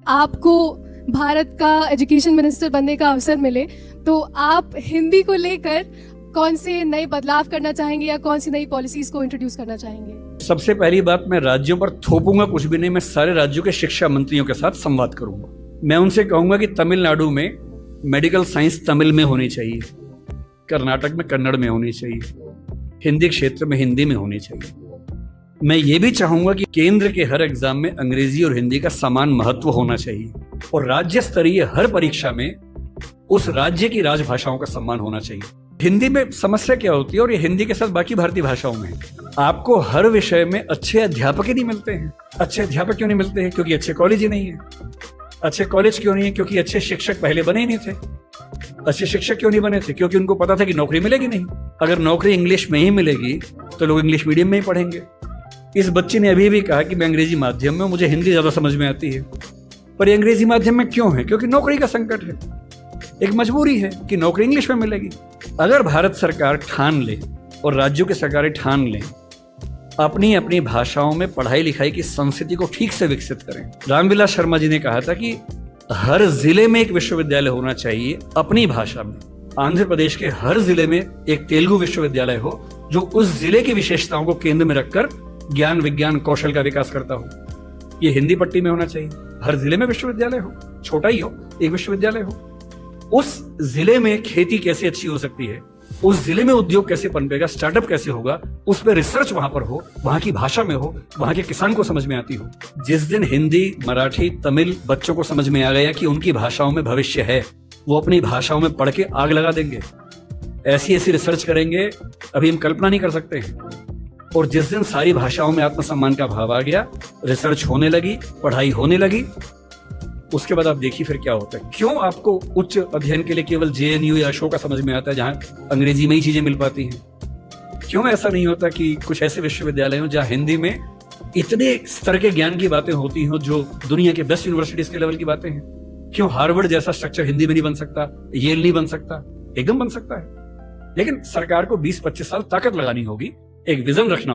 आपको भारत का education minister बनने का अवसर मिले तो आप हिंदी को लेकर कौन से नए बदलाव करना चाहेंगे या कौन सी नई पॉलिसीज को इंट्रोड्यूस करना चाहेंगे? सबसे पहली बात, मैं राज्यों पर थोपूंगा कुछ भी नहीं। मैं सारे राज्यों के शिक्षा मंत्रियों के साथ संवाद करूंगा। मैं उनसे कहूंगा कि तमिलनाडु में मेडिकल साइंस तमिल में होनी चाहिए, कर्नाटक में कन्नड़ में होनी चाहिए, हिंदी क्षेत्र में हिंदी में होनी चाहिए। मैं ये भी चाहूंगा कि केंद्र के हर एग्जाम में अंग्रेजी और हिंदी का समान महत्व होना चाहिए और राज्य स्तरीय हर परीक्षा में उस राज्य की राजभाषाओं का सम्मान होना चाहिए। हिंदी में समस्या क्या होती है, और ये हिंदी के साथ बाकी भारतीय भाषाओं में, आपको हर विषय में अच्छे अध्यापक ही नहीं मिलते हैं। अच्छे अध्यापक क्यों नहीं मिलते हैं? क्योंकि अच्छे कॉलेज ही नहीं है। अच्छे कॉलेज क्यों नहीं है? क्योंकि अच्छे शिक्षक पहले बने ही नहीं थे। अच्छे शिक्षक क्यों नहीं बने थे? क्योंकि उनको पता था कि नौकरी मिलेगी नहीं। अगर नौकरी इंग्लिश में ही मिलेगी तो लोग इंग्लिश मीडियम में ही पढ़ेंगे। इस बच्ची ने अभी भी कहा कि मैं अंग्रेजी माध्यम में हूं, मुझे हिंदी ज्यादा समझ में आती है। पर ये अंग्रेजी माध्यम में क्यों है? क्योंकि नौकरी का संकट है। एक मजबूरी है कि नौकरी इंग्लिश में मिलेगी। अगर भारत सरकार ठान ले और राज्यों की सरकारें ठान लें, अपनी अपनी भाषाओं में पढ़ाई लिखाई की संस्कृति को ठीक से विकसित करें। रामविलास शर्मा जी ने कहा था कि हर जिले में एक विश्वविद्यालय होना चाहिए अपनी भाषा में। आंध्र प्रदेश के हर जिले में एक तेलुगु विश्वविद्यालय हो जो उस जिले की विशेषताओं को केंद्र में रखकर ज्ञान विज्ञान कौशल का विकास करता हो। ये हिंदी पट्टी में होना चाहिए। हर जिले में विश्वविद्यालय हो, छोटा ही हो, एक विश्वविद्यालय हो। उस जिले में खेती कैसे अच्छी हो सकती है, उस जिले में उद्योग कैसे पनपेगा, स्टार्टअप कैसे होगा, उस पर रिसर्च वहां पर हो, वहां की भाषा में हो, वहां के किसान को समझ में आती हो। जिस दिन हिंदी, मराठी, तमिल बच्चों को समझ में आ गया कि उनकी भाषाओं में भविष्य है, वो अपनी भाषाओं में पढ़ के आग लगा देंगे। ऐसी ऐसी रिसर्च करेंगे अभी हम कल्पना नहीं कर सकते हैं। और जिस दिन सारी भाषाओं में आत्मसम्मान का भाव आ गया, रिसर्च होने लगी, पढ़ाई होने लगी, उसके बाद आप देखिए फिर क्या होता है। क्यों आपको उच्च अध्ययन के लिए केवल जेएनयू या अशोका समझ में आता है जहां अंग्रेजी में ही चीजें मिल पाती हैं? क्यों ऐसा नहीं होता कि कुछ ऐसे विश्वविद्यालय हो जहां हिंदी में इतने स्तर के ज्ञान की बातें होती हो जो दुनिया के बेस्ट यूनिवर्सिटीज के लेवल की बातें हैं? क्यों हार्वर्ड जैसा स्ट्रक्चर हिंदी में नहीं बन सकता, येल नहीं बन सकता? एकदम बन सकता है। लेकिन सरकार को 20-25 साल ताकत लगानी होगी, एक विजन रखना